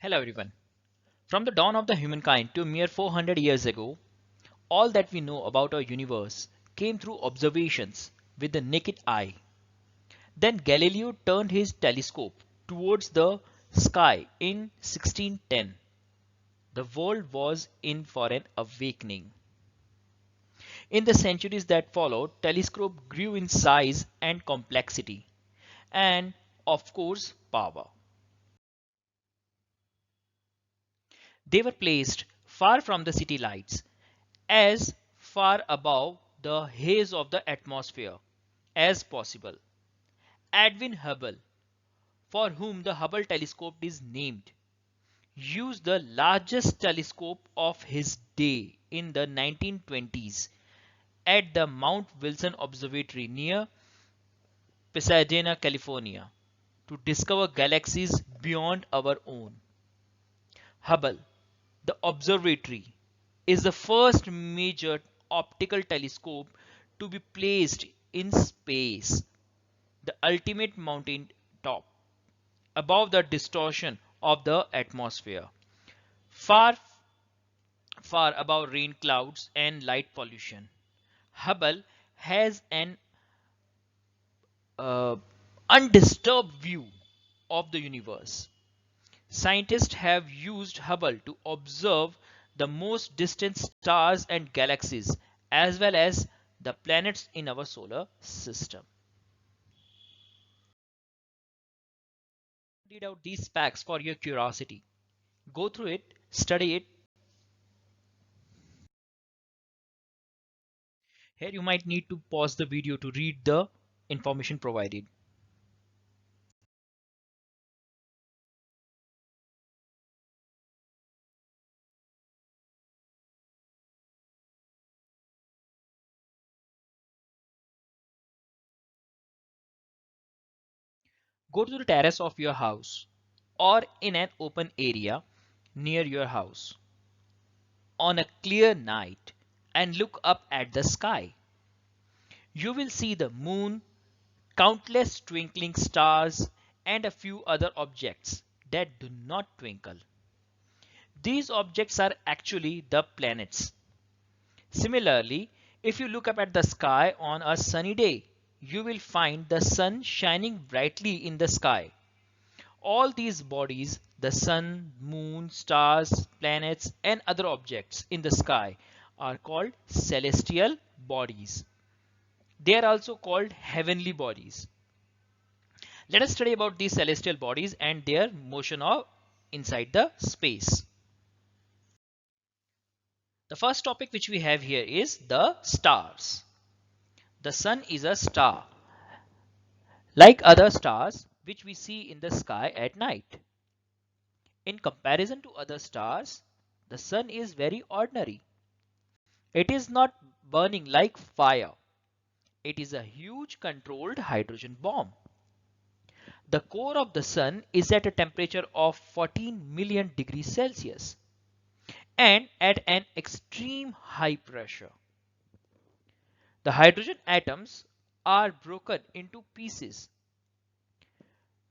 Hello everyone. From the dawn of the humankind to a mere 400 years ago, all that we know about our universe came through observations with the naked eye. Then Galileo turned his telescope towards the sky in 1610. The world was in for an awakening. In the centuries that followed, telescope grew in size and complexity, and of course power. They were placed far from the city lights, as far above the haze of the atmosphere as possible. Edwin Hubble, for whom the Hubble telescope is named, used the largest telescope of his day in the 1920s at the Mount Wilson Observatory near Pasadena, California, to discover galaxies beyond our own. Hubble, the observatory, is the first major optical telescope to be placed in space, the ultimate mountain top, above the distortion of the atmosphere, far, far above rain clouds and light pollution. Hubble has an uh, undisturbed view of the universe. Scientists have used Hubble to observe the most distant stars and galaxies, as well as the planets in our solar system. Read out these facts for your curiosity. Go through it, study it. Here you might need to pause the video to read the information provided. Go to the terrace of your house or in an open area near your house on a clear night and look up at the sky. You will see the moon, countless twinkling stars, and a few other objects that do not twinkle. These objects are actually the planets. Similarly, if you look up at the sky on a sunny day, you will find the sun shining brightly in the sky. All these bodies, the sun, moon, stars, planets, and other objects in the sky, are called celestial bodies. They are also called heavenly bodies. Let us study about these celestial bodies and their motion of inside the space. The first topic which we have here is the stars. The sun is a star, like other stars which we see in the sky at night. In comparison to other stars, the sun is very ordinary. It is not burning like fire. It is a huge controlled hydrogen bomb. The core of the sun is at a temperature of 14 million degrees Celsius and at an extreme high pressure. The hydrogen atoms are broken into pieces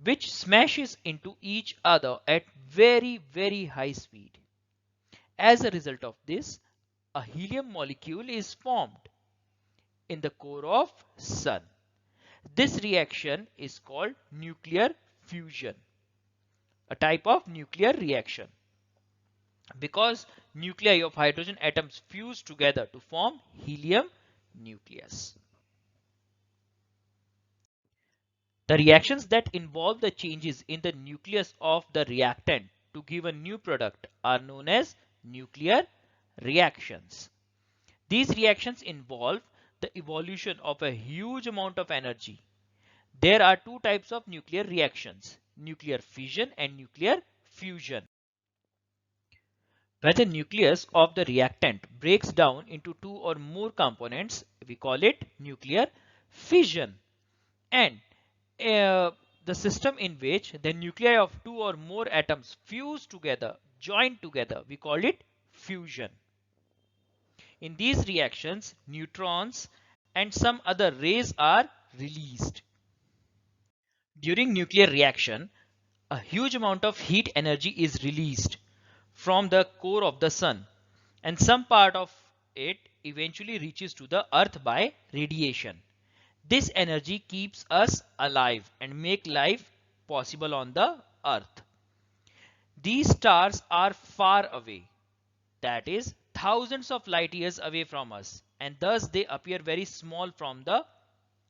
which smashes into each other at very high speed. As a result of this, a helium molecule is formed in the core of sun. This reaction is called nuclear fusion, a type of nuclear reaction, because nuclei of hydrogen atoms fuse together to form helium nucleus. The reactions that involve the changes in the nucleus of the reactant to give a new product are known as nuclear reactions. These reactions involve the evolution of a huge amount of energy. There are two types of nuclear reactions: nuclear fission and nuclear fusion. When the nucleus of the reactant breaks down into two or more components, we call it nuclear fission. And the system in which the nuclei of two or more atoms fuse together, join together, we call it fusion. In these reactions, neutrons and some other rays are released. During nuclear reaction, a huge amount of heat energy is released from the core of the sun, and some part of it eventually reaches to the earth by radiation. This energy keeps us alive and make life possible on the earth. These stars are far away, that is thousands of light years away from us, and thus they appear very small from the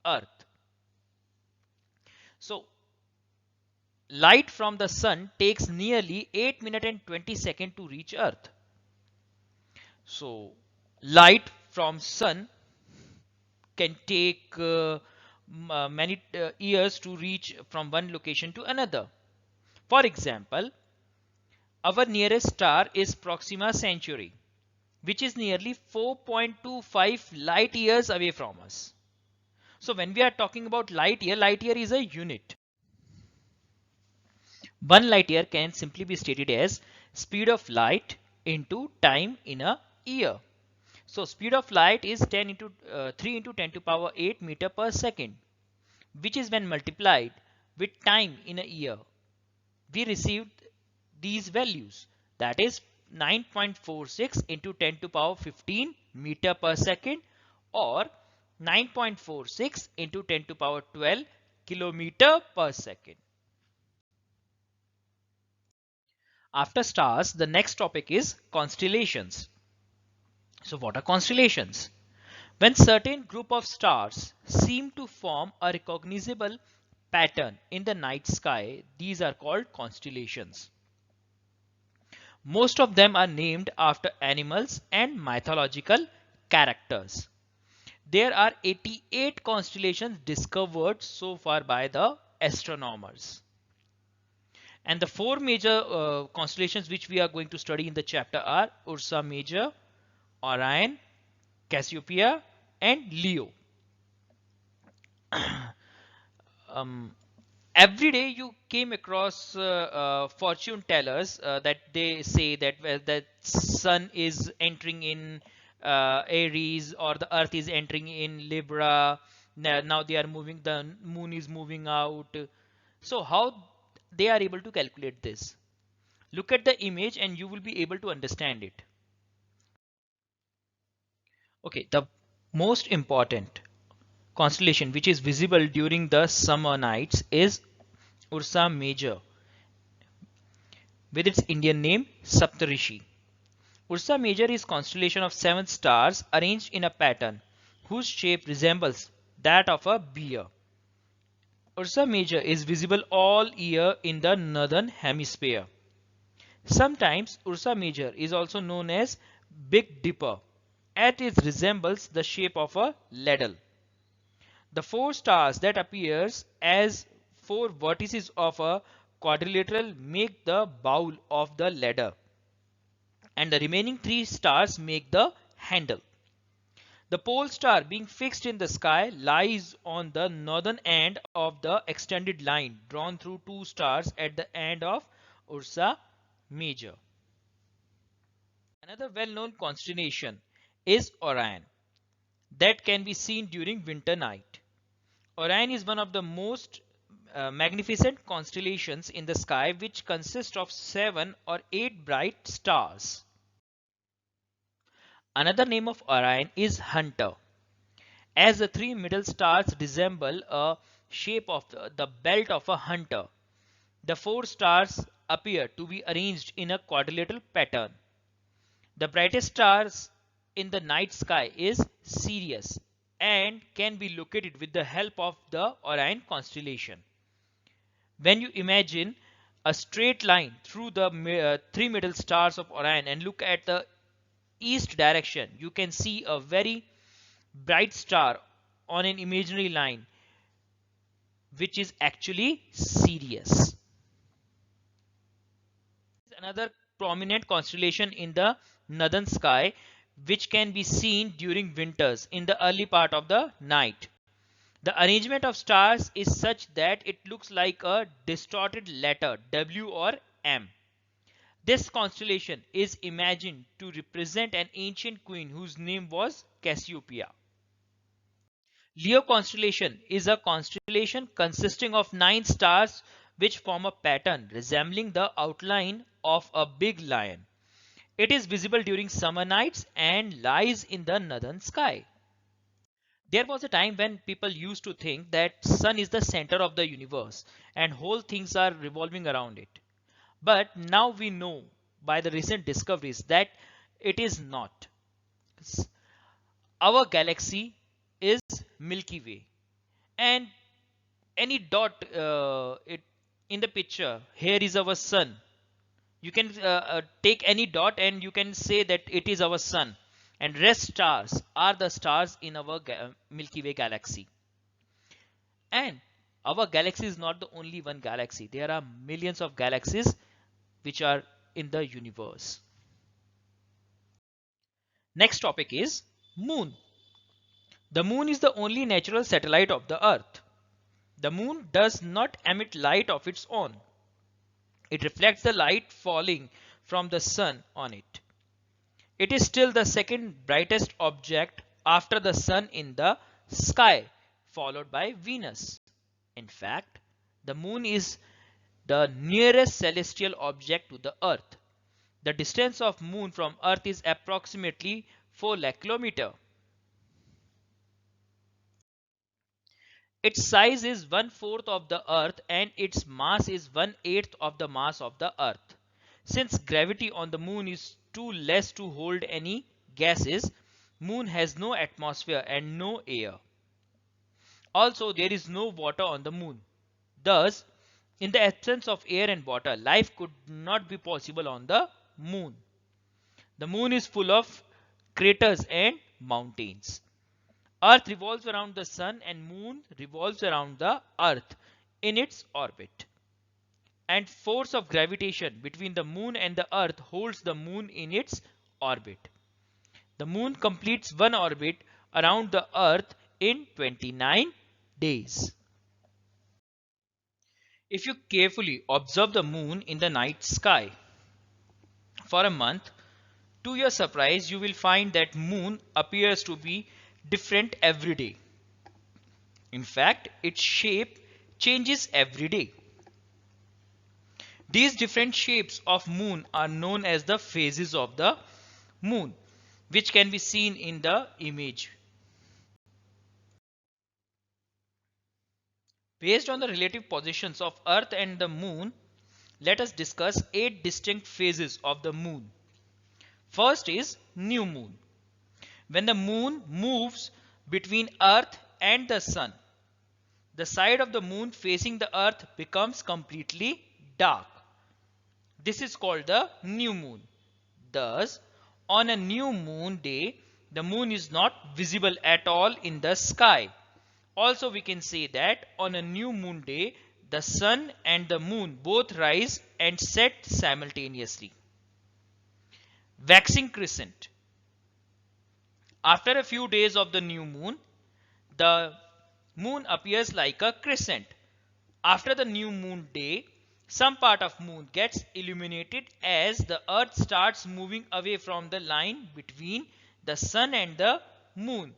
earth. So light from the sun takes nearly 8 minutes and 20 seconds to reach earth. So light from sun can take many years to reach from one location to another. For example, our nearest star is Proxima Centauri, which is nearly 4.25 light years away from us. So when we are talking about light year is a unit. One light year can simply be stated as speed of light into time in a year. So speed of light is 3 into 10 to power 8 meter per second, which is when multiplied with time in a year, we received these values, that is 9.46 into 10 to power 15 meter per second, or 9.46 into 10 to power 12 kilometer per second. After stars, the next topic is constellations. So what are constellations? When certain group of stars seem to form a recognizable pattern in the night sky, these are called constellations. Most of them are named after animals and mythological characters. There are 88 constellations discovered so far by the astronomers. And the four major constellations which we are going to study in the chapter are Ursa Major, Orion, Cassiopeia, and Leo. Every day you came across fortune tellers that they say that the sun is entering in Aries, or the earth is entering in Libra. Now they are moving, the moon is moving out. So how they are able to calculate this? Look at the image and you will be able to understand it. Okay, the most important constellation which is visible during the summer nights is Ursa Major, with its Indian name Saptarishi. Ursa Major is constellation of 7 stars arranged in a pattern whose shape resembles that of a bear. Ursa Major is visible all year in the northern hemisphere. Sometimes Ursa Major is also known as Big Dipper, as it resembles the shape of a ladle. The 4 stars that appears as 4 vertices of a quadrilateral make the bowl of the ladder, and the remaining 3 stars make the handle. The pole star, being fixed in the sky, lies on the northern end of the extended line drawn through 2 stars at the end of Ursa Major. Another well-known constellation is Orion, that can be seen during winter night. Orion is one of the most magnificent constellations in the sky, which consists of 7 or 8 bright stars. Another name of Orion is Hunter, as the 3 middle stars resemble a shape of the belt of a hunter. The 4 stars appear to be arranged in a quadrilateral pattern. The brightest stars in the night sky is Sirius and can be located with the help of the Orion constellation. When you imagine a straight line through the 3 middle stars of Orion and look at the east direction, you can see a very bright star on an imaginary line, which is actually Sirius. Another prominent constellation in the northern sky, which can be seen during winters in the early part of the night. The arrangement of stars is such that it looks like a distorted letter W or M. This constellation is imagined to represent an ancient queen whose name was Cassiopeia. Leo constellation is a constellation consisting of 9 stars which form a pattern resembling the outline of a big lion. It is visible during summer nights and lies in the northern sky. There was a time when people used to think that sun is the center of the universe and whole things are revolving around it. But now we know by the recent discoveries that it is not. Our galaxy is Milky Way, and any dot in the picture here is our sun. You can take any dot and you can say that it is our sun, and rest stars are the stars in our Milky Way galaxy. And our galaxy is not the only one galaxy. There are millions of galaxies which are in the universe. Next topic is moon. The moon is the only natural satellite of the earth. The moon does not emit light of its own. It reflects the light falling from the sun on it. It is still the second brightest object after the sun in the sky, followed by Venus. In fact, the moon is the nearest celestial object to the earth. The distance of moon from earth is approximately 4 lakh kilometers. Its size is 1/4 of the earth and its mass is 1/8 of the mass of the earth. Since gravity on the moon is too less to hold any gases, moon has no atmosphere and no air. Also, there is no water on the moon. Thus, in the absence of air and water, life could not be possible on the moon. The moon is full of craters and mountains. Earth revolves around the sun and moon revolves around the earth in its orbit. And force of gravitation between the moon and the earth holds the moon in its orbit. The moon completes one orbit around the earth in 29 days. If you carefully observe the moon in the night sky for a month, to your surprise you will find that moon appears to be different every day. In fact, its shape changes every day. These different shapes of moon are known as the phases of the moon, which can be seen in the image. Based on the relative positions of Earth and the moon, let us discuss 8 distinct phases of the moon. First is new moon. When the moon moves between Earth and the sun, the side of the moon facing the Earth becomes completely dark. This is called the new moon. Thus, on a new moon day, the moon is not visible at all in the sky. Also, we can say that on a new moon day, the sun and the moon both rise and set simultaneously. Waxing crescent. After a few days of the new moon, the moon appears like a crescent. After the new moon day, some part of moon gets illuminated as the earth starts moving away from the line between the sun and the moon.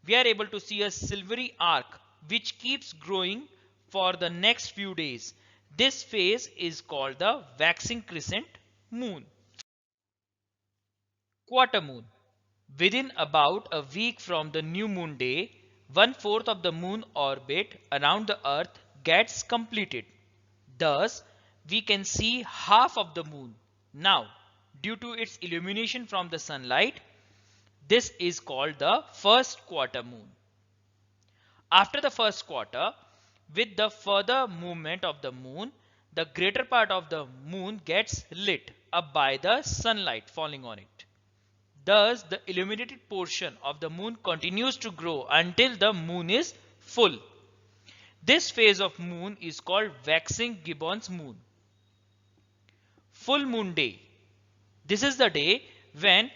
We are able to see a silvery arc which keeps growing for the next few days. This phase is called the waxing crescent moon. Quarter moon. Within about a week from the new moon day, 1/4 of the moon orbit around the earth gets completed. Thus, we can see half of the moon. Now, due to its illumination from the sunlight, this is called the first quarter moon. After the first quarter, with the further movement of the moon, the greater part of the moon gets lit up by the sunlight falling on it. Thus, the illuminated portion of the moon continues to grow until the moon is full. This phase of moon is called waxing gibbous moon. Full moon day. This is the day when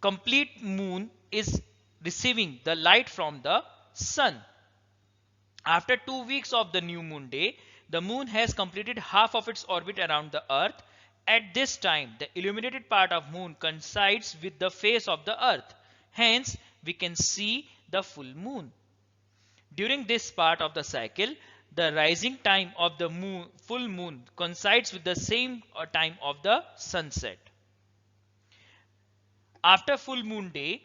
complete moon is receiving the light from the sun. After 2 weeks of the new moon day, the moon has completed half of its orbit around the earth. At this time, the illuminated part of moon coincides with the face of the earth. Hence, we can see the full moon. During this part of the cycle, the rising time of the full moon coincides with the same time of the sunset. After full moon day,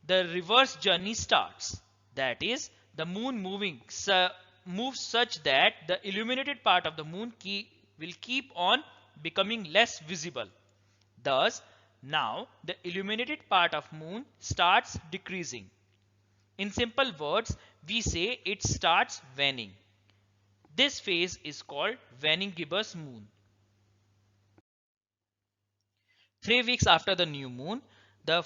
the reverse journey starts. That is, the moon moves such that the illuminated part of the moon will keep on becoming less visible. Thus, now the illuminated part of moon starts decreasing. In simple words, we say it starts waning. This phase is called waning gibbous moon. 3 weeks after the new moon, the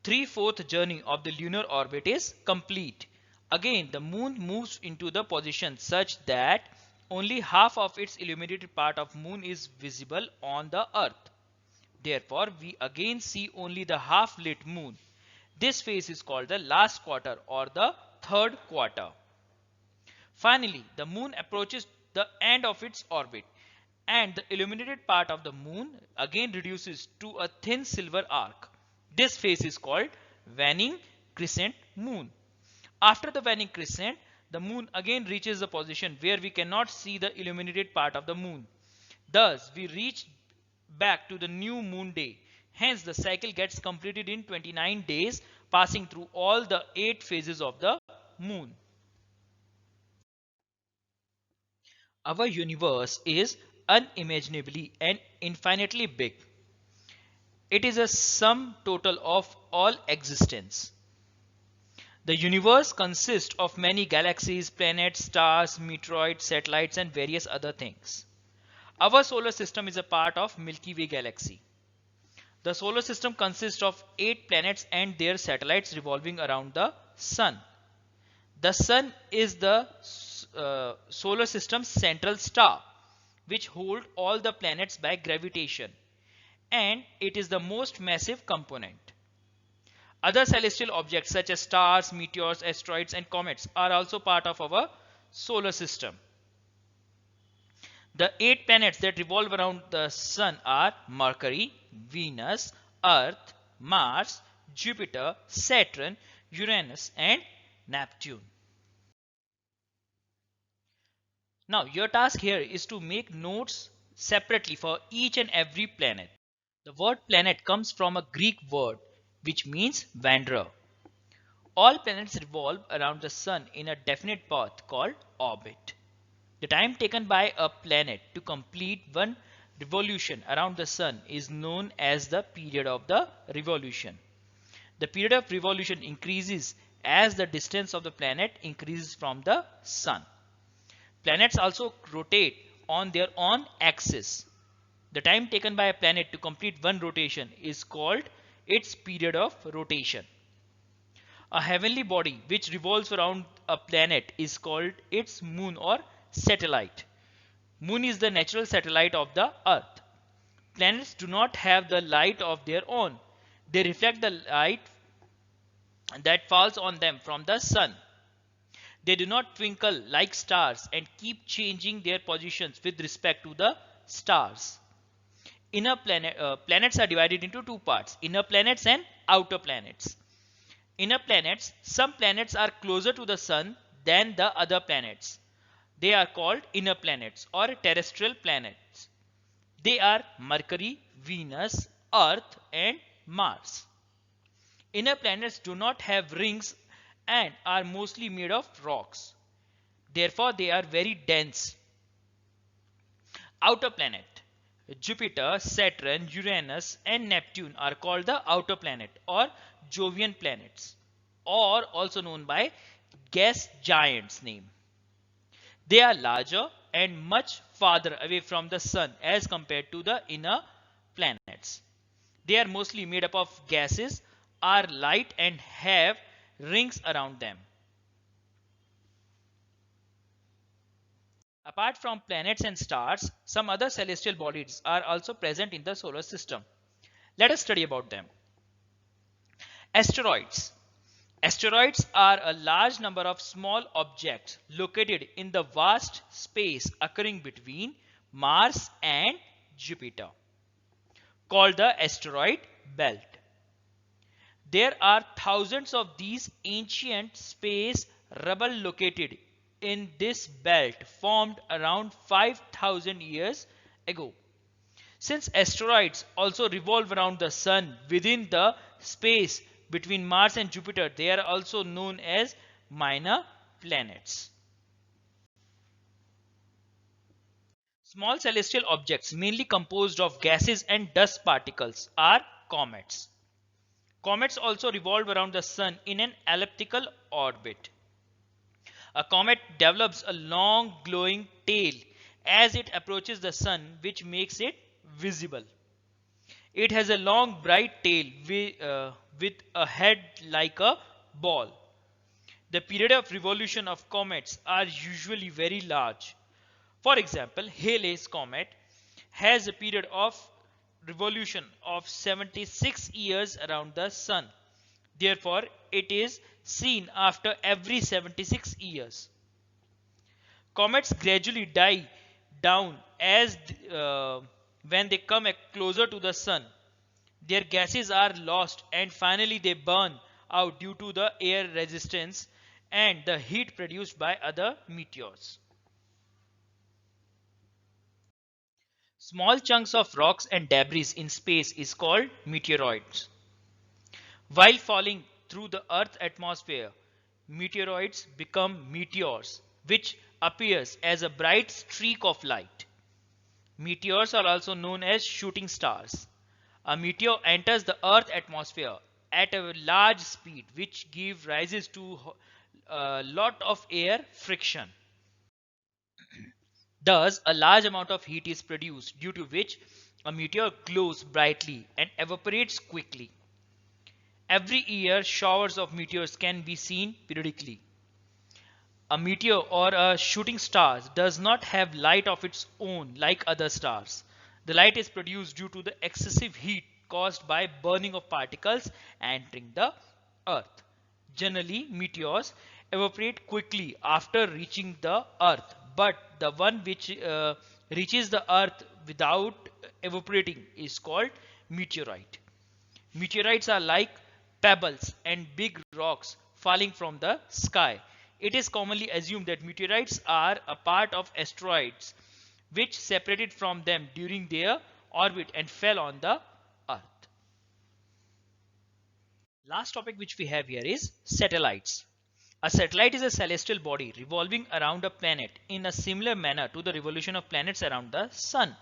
3/4 journey of the lunar orbit is complete. Again, the moon moves into the position such that only half of its illuminated part of moon is visible on the earth. Therefore, we again see only the half-lit moon. This phase is called the last quarter or the third quarter. Finally, the moon approaches the end of its orbit and the illuminated part of the moon again reduces to a thin silver arc. This phase is called waning crescent moon. After the waning crescent, the moon again reaches the position where we cannot see the illuminated part of the moon. Thus, we reach back to the new moon day. Hence, the cycle gets completed in 29 days, passing through all the 8 phases of the moon. Our universe is unimaginably and infinitely big. It is a sum total of all existence. The universe consists of many galaxies, planets, stars, meteoroids, satellites, and various other things. Our solar system is a part of Milky Way galaxy. The solar system consists of 8 planets and their satellites revolving around the sun. The sun is the solar system's central star, which holds all the planets by gravitation, and it is the most massive component. Other celestial objects such as stars, meteors, asteroids, and comets are also part of our solar system. The 8 planets that revolve around the sun are Mercury, Venus, Earth, Mars, Jupiter, Saturn, Uranus, and Neptune. Now, your task here is to make notes separately for each and every planet. The word planet comes from a Greek word which means wanderer. All planets revolve around the sun in a definite path called orbit. The time taken by a planet to complete one revolution around the sun is known as the period of the revolution. The period of revolution increases as the distance of the planet increases from the sun. Planets also rotate on their own axis. The time taken by a planet to complete one rotation is called its period of rotation. A heavenly body which revolves around a planet is called its moon or satellite. Moon is the natural satellite of the Earth. Planets do not have the light of their own. They reflect the light that falls on them from the sun. They do not twinkle like stars and keep changing their positions with respect to the stars. Planets are divided into 2 parts, inner planets and outer planets. Inner planets, some planets are closer to the sun than the other planets. They are called inner planets or terrestrial planets. They are Mercury, Venus, Earth, and Mars. Inner planets do not have rings and are mostly made of rocks. Therefore, they are very dense. Outer planet. Jupiter, Saturn, Uranus, and Neptune are called the outer planet or Jovian planets, or also known by gas giants name. They are larger and much farther away from the sun as compared to the inner planets. They are mostly made up of gases, are light, and have rings around them. Apart from planets and stars, some other celestial bodies are also present in the solar system. Let us study about them. Asteroids. Asteroids are a large number of small objects located in the vast space occurring between Mars and Jupiter, called the asteroid belt. There are thousands of these ancient space rubble located in this belt formed around 5,000 years ago. Since asteroids also revolve around the Sun within the space between Mars and Jupiter, they are also known as minor planets. Small celestial objects, mainly composed of gases and dust particles, are comets. Comets also revolve around the Sun in an elliptical orbit. A comet develops a long glowing tail as it approaches the Sun, which makes it visible. It has a long bright tail with a head like a ball. The period of revolution of comets are usually very large. For example, Halley's comet has a period of revolution of 76 years around the Sun. Therefore, it is seen after every 76 years. Comets gradually die down as when they come closer to the Sun. Their gases are lost and finally they burn out due to the air resistance and the heat produced by other meteors. Small chunks of rocks and debris in space is called meteoroids. While falling through the Earth's atmosphere, meteoroids become meteors, which appears as a bright streak of light. Meteors are also known as shooting stars. A meteor enters the Earth's atmosphere at a large speed, which gives rises to a lot of air friction. Thus, a large amount of heat is produced, due to which a meteor glows brightly and evaporates quickly. Every year, showers of meteors can be seen periodically. A meteor or a shooting star does not have light of its own like other stars. The light is produced due to the excessive heat caused by burning of particles entering the Earth. Generally, meteors evaporate quickly after reaching the Earth, but the one which reaches the Earth without evaporating is called meteorite. Meteorites are like pebbles and big rocks falling from the sky. It is commonly assumed that meteorites are a part of asteroids which separated from them during their orbit and fell on the Earth. Last topic which we have here is satellites. A satellite is a celestial body revolving around a planet in a similar manner to the revolution of planets around the Sun.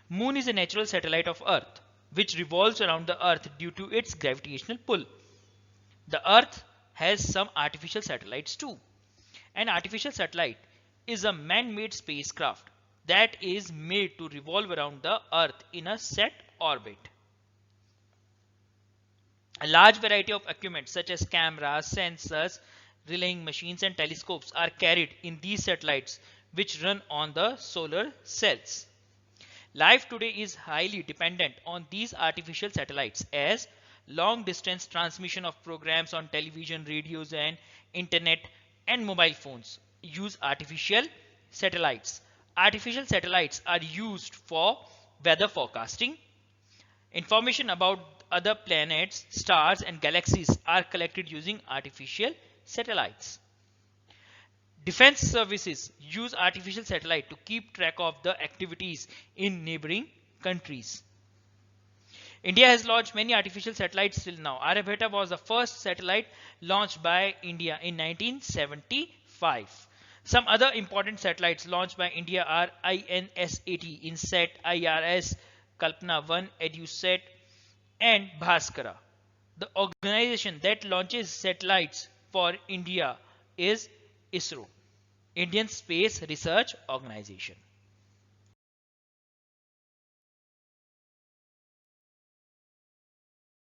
Moon is a natural satellite of Earth which revolves around the Earth due to its gravitational pull. The Earth has some artificial satellites too. An artificial satellite is a man-made spacecraft that is made to revolve around the Earth in a set orbit. A large variety of equipment such as cameras, sensors, relaying machines and telescopes are carried in these satellites, which run on the solar cells. Life today is highly dependent on these artificial satellites, as long distance transmission of programs on television, radios and internet and mobile phones use artificial satellites. Artificial satellites are used for weather forecasting. Information about other planets, stars and galaxies are collected using artificial satellites. Defense services use artificial satellite to keep track of the activities in neighboring countries. India has launched many artificial satellites till now. Aryabhata was the first satellite launched by India in 1975. Some other important satellites launched by India are INSAT, INSAT, IRS, Kalpana 1, EduSat and Bhaskara. The organization that launches satellites for India is ISRO, Indian Space Research Organization.